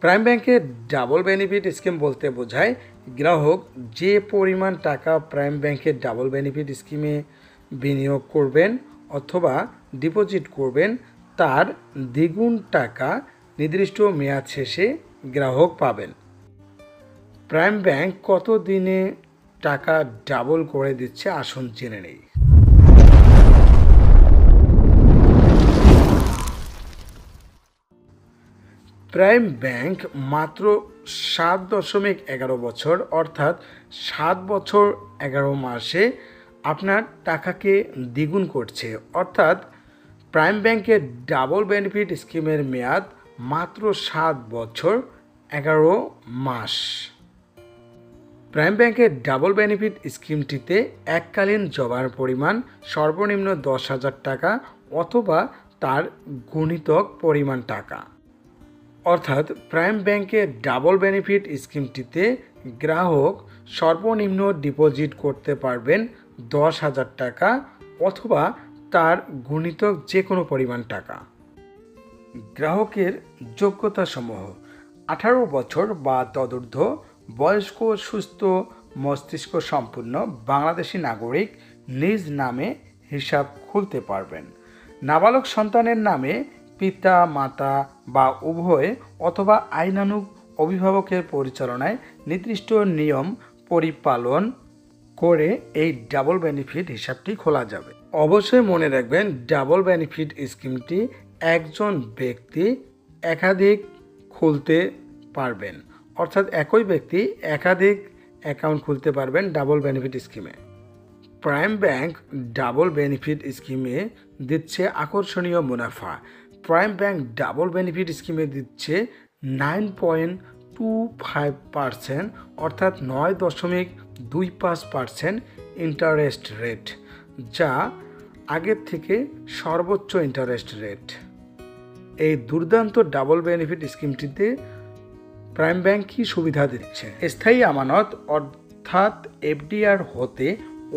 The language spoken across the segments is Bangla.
প্রাইম ব্যাংকের ডাবল বেনিফিট স্কিম বলতে বোঝায় গ্রাহক যে পরিমাণ টাকা প্রাইম ব্যাংকের ডাবল বেনিফিট স্কিমে বিনিয়োগ করবেন অথবা ডিপোজিট করবেন তার দ্বিগুণ টাকা নির্দিষ্ট মেয়াদ শেষে গ্রাহক পাবেন। প্রাইম ব্যাংক কত দিনে টাকা ডাবল করে দিচ্ছে আসুন জেনে নেই। প্রাইম ব্যাংক মাত্র 7.11 বছর অর্থাৎ 7 বছর 11 মাসে আপনার টাকাকে দ্বিগুণ করছে। অর্থাৎ প্রাইম ব্যাংকের ডাবল বেনিফিট স্কিমের মেয়াদ মাত্র 7 বছর 11 মাস। প্রাইম ব্যাংকের ডাবল বেনিফিট স্কিমটিতে এককালীন জমার পরিমাণ সর্বনিম্ন 10,000 টাকা অথবা তার গুণিতক পরিমাণ টাকা। অর্থাৎ প্রাইম ব্যাংকের ডাবল বেনিফিট স্কিমটিতে গ্রাহক সর্বনিম্ন ডিপোজিট করতে পারবেন 10,000 টাকা অথবা তার গুণিতক যে কোনো পরিমাণ টাকা। গ্রাহকের যোগ্যতাসমূহ: 18 বছর বা তদূর্ধ্ব, বয়স্ক, সুস্থ মস্তিষ্ক সম্পন্ন বাংলাদেশি নাগরিক, নিজ নামে হিসাব খুলতে পারবেন। নাবালক সন্তানের নামে পিতা মাতা বা উভয় অথবা আইনানুগ অভিভাবকের পরিচালনায় নির্দিষ্ট নিয়ম পরিপালন করে এই ডাবল বেনিফিট হিসাবটি খোলা যাবে। অবশ্যই মনে রাখবেন ডাবল বেনিফিট স্কিমটি একজন ব্যক্তি একাধিক খুলতে পারবেন, অর্থাৎ একই ব্যক্তি একাধিক অ্যাকাউন্ট খুলতে পারবেন ডাবল বেনিফিট স্কিমে। প্রাইম ব্যাংক ডাবল বেনিফিট স্কিমে দিচ্ছে আকর্ষণীয় মুনাফা। প্রাইম ব্যাংক ডাবল বেনিফিট স্কিমে দিচ্ছে 9.25% অর্থাৎ 9.25% ইন্টারেস্ট রেট, যা আগের থেকে সর্বোচ্চ ইন্টারেস্ট রেট। এই দুর্দান্ত ডাবল বেনিফিট স্কিমটিতে প্রাইম ব্যাংক কী সুবিধা দিচ্ছে? স্থায়ী আমানত অর্থাৎ এফডিআর হতে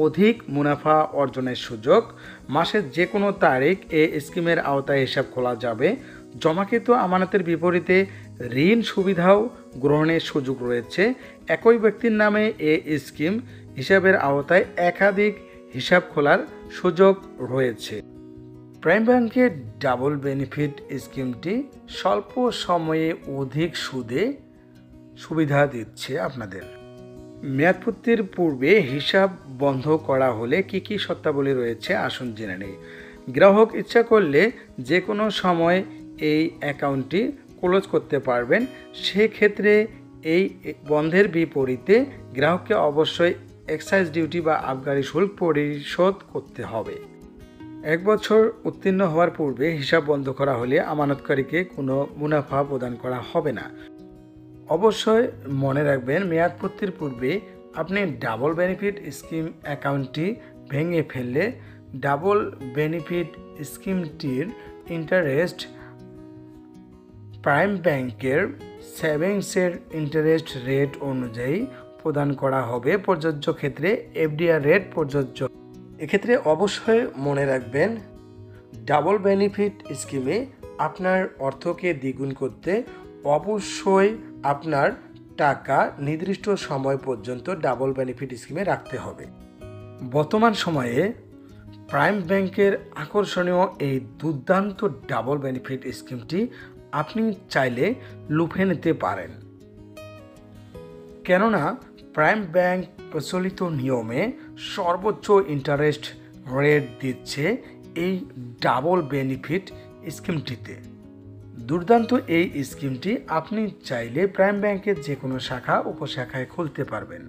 অধিক মুনাফা অর্জনের সুযোগ। মাসের যে কোনো তারিখ এই স্কিমের আওতায় হিসাব খোলা যাবে। জমাকৃত আমানতের বিপরীতে ঋণ সুবিধাও গ্রহণের সুযোগ রয়েছে। একই ব্যক্তির নামে এই স্কিম হিসাবের আওতায় একাধিক হিসাব খোলার সুযোগ রয়েছে। প্রাইম ব্যাংকের ডাবল বেনিফিট স্কিমটি স্বল্প সময়ে অধিক সুদে সুবিধা দিচ্ছে আপনাদের। মেয়াদপূর্তির পূর্বে হিসাব বন্ধ করা হলে কি কি শর্তাবলী রয়েছে আসুন জেনে নেই। গ্রাহক ইচ্ছা করলে যে কোনো সময় এই অ্যাকাউন্টটি ক্লোজ করতে পারবেন। সেক্ষেত্রে এই বন্ধের বিপরীতে গ্রাহককে অবশ্যই এক্সাইজ ডিউটি বা আবগারি শুল্ক পরিশোধ করতে হবে। 1 বছর উত্তীর্ণ হওয়ার পূর্বে হিসাব বন্ধ করা হলে আমানতকারীকে কোনো মুনাফা প্রদান করা হবে না। অবশ্যই মনে রাখবেন মেয়াদপূর্তির পূর্বে আপনি ডাবল বেনিফিট স্কিম অ্যাকাউন্টটি ভেঙে ফেললে ডাবল বেনিফিট স্কিমটির ইন্টারেস্ট প্রাইম ব্যাংকের সেভিংসের ইন্টারেস্ট রেট অনুযায়ী প্রদান করা হবে। প্রযোজ্য ক্ষেত্রে এফডিআর রেট প্রযোজ্য। এক্ষেত্রে অবশ্যই মনে রাখবেন ডাবল বেনিফিট স্কিমে আপনার অর্থকে দ্বিগুণ করতে অবশ্যই আপনার টাকা নির্দিষ্ট সময় পর্যন্ত ডাবল বেনিফিট স্কিমে রাখতে হবে। বর্তমান সময়ে প্রাইম ব্যাংকের আকর্ষণীয় এই দুর্দান্ত ডাবল বেনিফিট স্কিমটি আপনি চাইলে লুফে নিতে পারেন, কেননা প্রাইম ব্যাংক প্রচলিত নিয়মে সর্বোচ্চ ইন্টারেস্ট রেট দিচ্ছে এই ডাবল বেনিফিট স্কিমটিতে। দুর্দান্ত এই স্কিমটি আপনি চাইলে প্রাইম ব্যাংকের যে কোনো শাখা উপশাখায় খুলতে পারবেন।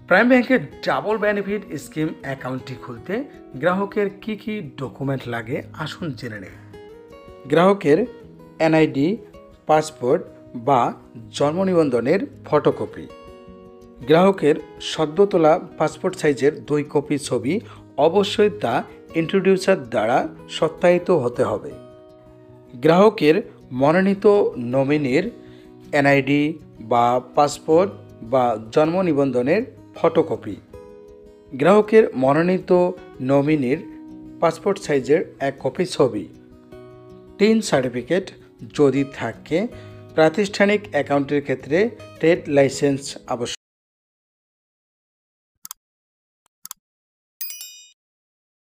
প্রাইম ব্যাংকের ডাবল বেনিফিট স্কিম অ্যাকাউন্টটি খুলতে গ্রাহকের কি কি ডকুমেন্ট লাগে আসুন জেনে নেই। গ্রাহকের এনআইডি, পাসপোর্ট বা জন্ম নিবন্ধনের ফটোকপি, গ্রাহকের সদ্য তোলা পাসপোর্ট সাইজের 2 কপি ছবি, অবশ্যই তা ইন্ট্রোডিউসার দ্বারা সত্যায়িত হতে হবে। গ্রাহকের মনোনীত নমিনির এনআইডি বা পাসপোর্ট বা জন্ম নিবন্ধনের ফটোকপি, গ্রাহকের মনোনীত নমিনির পাসপোর্ট সাইজের 1 কপি ছবি, টিন সার্টিফিকেট যদি থাকে প্রাতিষ্ঠানিক অ্যাকাউন্টের ক্ষেত্রে ট্রেড লাইসেন্স আবশ্যক।